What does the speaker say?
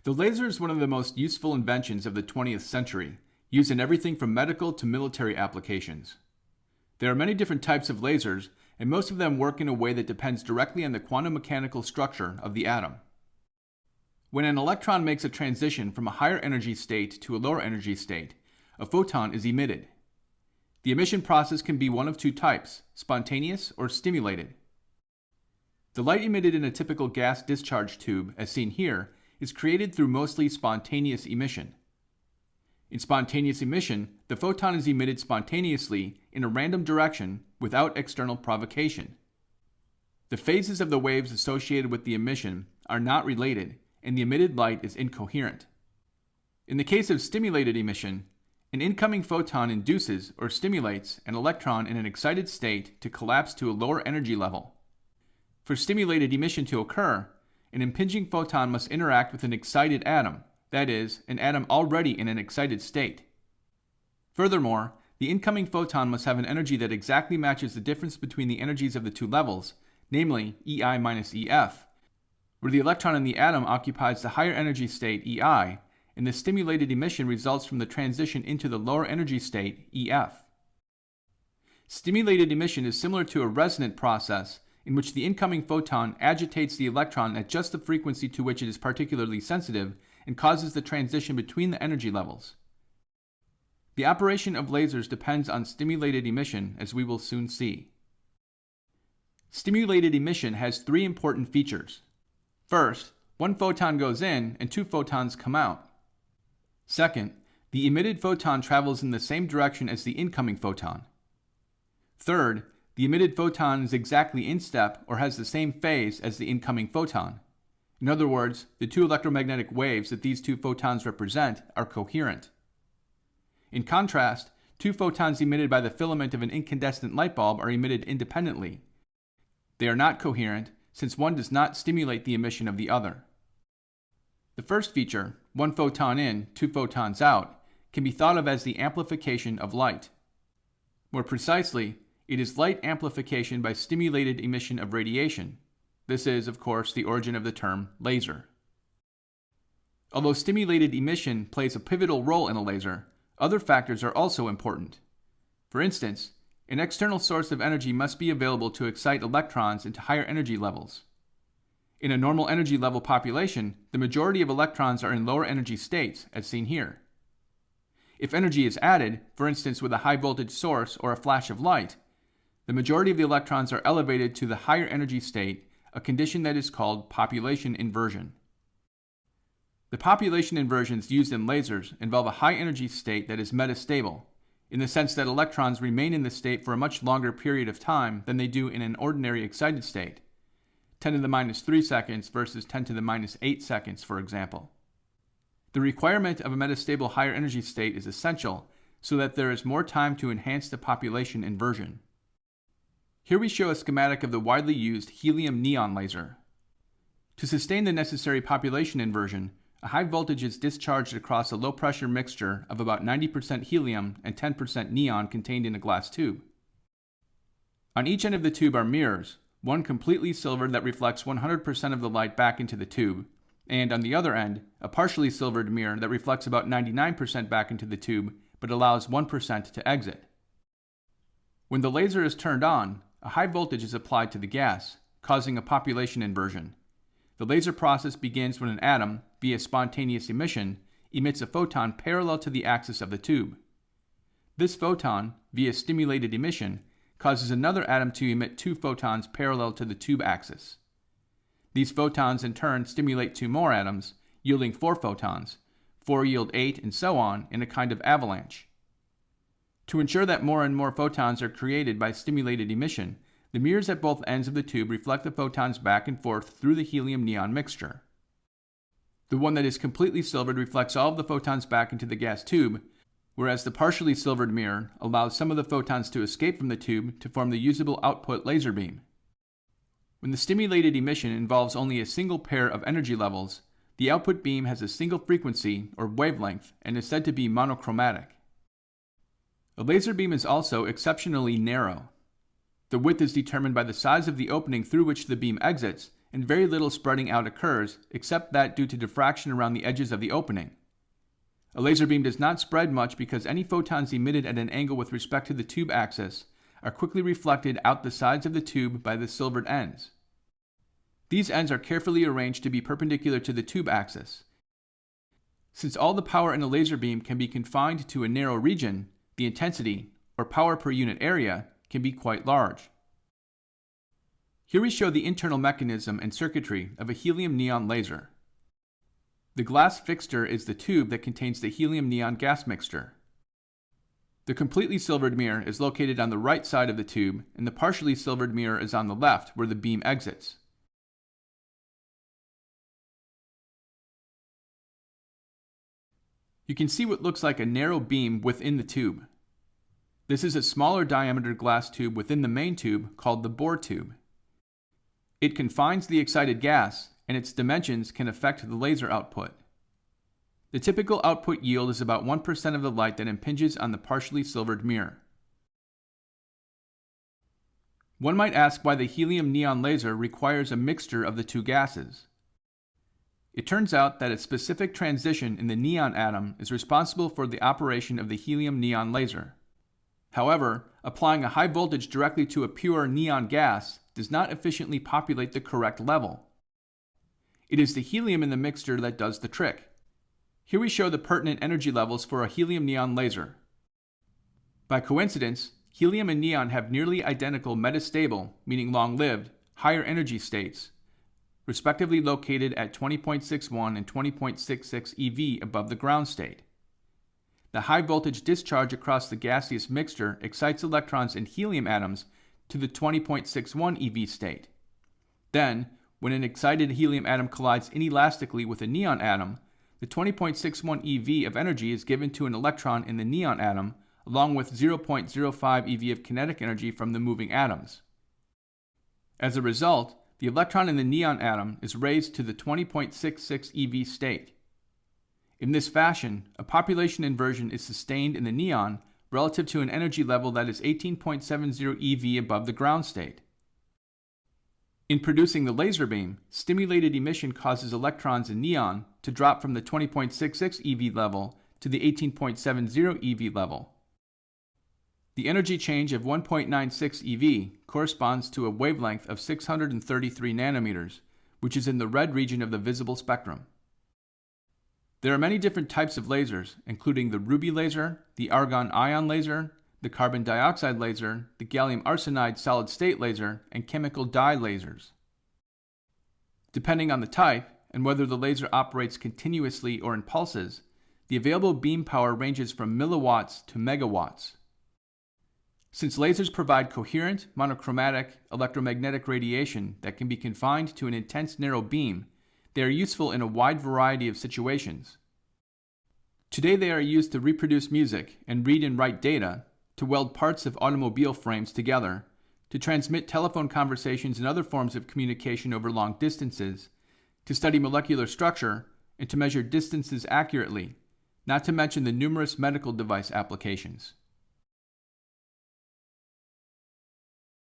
The laser is one of the most useful inventions of the 20th century, used in everything from medical to military applications. There are many different types of lasers, and most of them work in a way that depends directly on the quantum mechanical structure of the atom. When an electron makes a transition from a higher energy state to a lower energy state, a photon is emitted. The emission process can be one of two types, spontaneous or stimulated. The light emitted in a typical gas discharge tube, as seen here, is created through mostly spontaneous emission. In spontaneous emission, the photon is emitted spontaneously in a random direction without external provocation. The phases of the waves associated with the emission are not related, and the emitted light is incoherent. In the case of stimulated emission, an incoming photon induces or stimulates an electron in an excited state to collapse to a lower energy level. For stimulated emission to occur, an impinging photon must interact with an excited atom, that is, an atom already in an excited state. Furthermore, the incoming photon must have an energy that exactly matches the difference between the energies of the two levels, namely EI minus EF, where the electron in the atom occupies the higher energy state EI, and the stimulated emission results from the transition into the lower energy state EF. Stimulated emission is similar to a resonant process in which the incoming photon agitates the electron at just the frequency to which it is particularly sensitive and causes the transition between the energy levels. The operation of lasers depends on stimulated emission, as we will soon see. Stimulated emission has three important features. First, one photon goes in and two photons come out. Second, the emitted photon travels in the same direction as the incoming photon. Third, the emitted photon is exactly in step or has the same phase as the incoming photon. In other words, the two electromagnetic waves that these two photons represent are coherent. In contrast, two photons emitted by the filament of an incandescent light bulb are emitted independently. They are not coherent, since one does not stimulate the emission of the other. The first feature, one photon in, two photons out, can be thought of as the amplification of light. More precisely, it is light amplification by stimulated emission of radiation. This is, of course, the origin of the term laser. Although stimulated emission plays a pivotal role in a laser, other factors are also important. For instance, an external source of energy must be available to excite electrons into higher energy levels. In a normal energy level population, the majority of electrons are in lower energy states, as seen here. If energy is added, for instance with a high voltage source or a flash of light, the majority of the electrons are elevated to the higher energy state, a condition that is called population inversion. The population inversions used in lasers involve a high energy state that is metastable, in the sense that electrons remain in this state for a much longer period of time than they do in an ordinary excited state, 10 to the minus 3 seconds versus 10 to the minus 8 seconds, for example. The requirement of a metastable higher energy state is essential so that there is more time to enhance the population inversion. Here we show a schematic of the widely used helium-neon laser. To sustain the necessary population inversion, a high voltage is discharged across a low-pressure mixture of about 90% helium and 10% neon contained in a glass tube. On each end of the tube are mirrors, one completely silvered that reflects 100% of the light back into the tube, and on the other end, a partially silvered mirror that reflects about 99% back into the tube but allows 1% to exit. When the laser is turned on, a high voltage is applied to the gas, causing a population inversion. The laser process begins when an atom, via spontaneous emission, emits a photon parallel to the axis of the tube. This photon, via stimulated emission, causes another atom to emit two photons parallel to the tube axis. These photons in turn stimulate two more atoms, yielding 4 photons. 4 yield 8, and so on, in a kind of avalanche. To ensure that more and more photons are created by stimulated emission, the mirrors at both ends of the tube reflect the photons back and forth through the helium-neon mixture. The one that is completely silvered reflects all of the photons back into the gas tube, whereas the partially silvered mirror allows some of the photons to escape from the tube to form the usable output laser beam. When the stimulated emission involves only a single pair of energy levels, the output beam has a single frequency or wavelength and is said to be monochromatic. A laser beam is also exceptionally narrow. The width is determined by the size of the opening through which the beam exits and very little spreading out occurs, except that due to diffraction around the edges of the opening. A laser beam does not spread much because any photons emitted at an angle with respect to the tube axis are quickly reflected out the sides of the tube by the silvered ends. These ends are carefully arranged to be perpendicular to the tube axis. Since all the power in a laser beam can be confined to a narrow region, the intensity, or power per unit area, can be quite large. Here we show the internal mechanism and circuitry of a helium-neon laser. The glass fixture is the tube that contains the helium-neon gas mixture. The completely silvered mirror is located on the right side of the tube, and the partially silvered mirror is on the left where the beam exits. You can see what looks like a narrow beam within the tube. This is a smaller diameter glass tube within the main tube called the bore tube. It confines the excited gas, and its dimensions can affect the laser output. The typical output yield is about 1% of the light that impinges on the partially silvered mirror. One might ask why the helium-neon laser requires a mixture of the two gases. It turns out that a specific transition in the neon atom is responsible for the operation of the helium-neon laser. However, applying a high voltage directly to a pure neon gas does not efficiently populate the correct level. It is the helium in the mixture that does the trick. Here we show the pertinent energy levels for a helium-neon laser. By coincidence, helium and neon have nearly identical metastable, meaning long-lived, higher energy states, respectively located at 20.61 and 20.66 eV above the ground state. The high voltage discharge across the gaseous mixture excites electrons in helium atoms to the 20.61 eV state. Then, when an excited helium atom collides inelastically with a neon atom, the 20.61 eV of energy is given to an electron in the neon atom, along with 0.05 eV of kinetic energy from the moving atoms. As a result, the electron in the neon atom is raised to the 20.66 eV state. In this fashion, a population inversion is sustained in the neon relative to an energy level that is 18.70 EV above the ground state. In producing the laser beam, stimulated emission causes electrons in neon to drop from the 20.66 eV level to the 18.70 EV level. The energy change of 1.96 eV corresponds to a wavelength of 633 nanometers, which is in the red region of the visible spectrum. There are many different types of lasers, including the ruby laser, the argon ion laser, the carbon dioxide laser, the gallium arsenide solid-state laser, and chemical dye lasers. Depending on the type, and whether the laser operates continuously or in pulses, the available beam power ranges from milliwatts to megawatts. Since lasers provide coherent, monochromatic, electromagnetic radiation that can be confined to an intense narrow beam, they are useful in a wide variety of situations. Today they are used to reproduce music and read and write data, to weld parts of automobile frames together, to transmit telephone conversations and other forms of communication over long distances, to study molecular structure, and to measure distances accurately, not to mention the numerous medical device applications.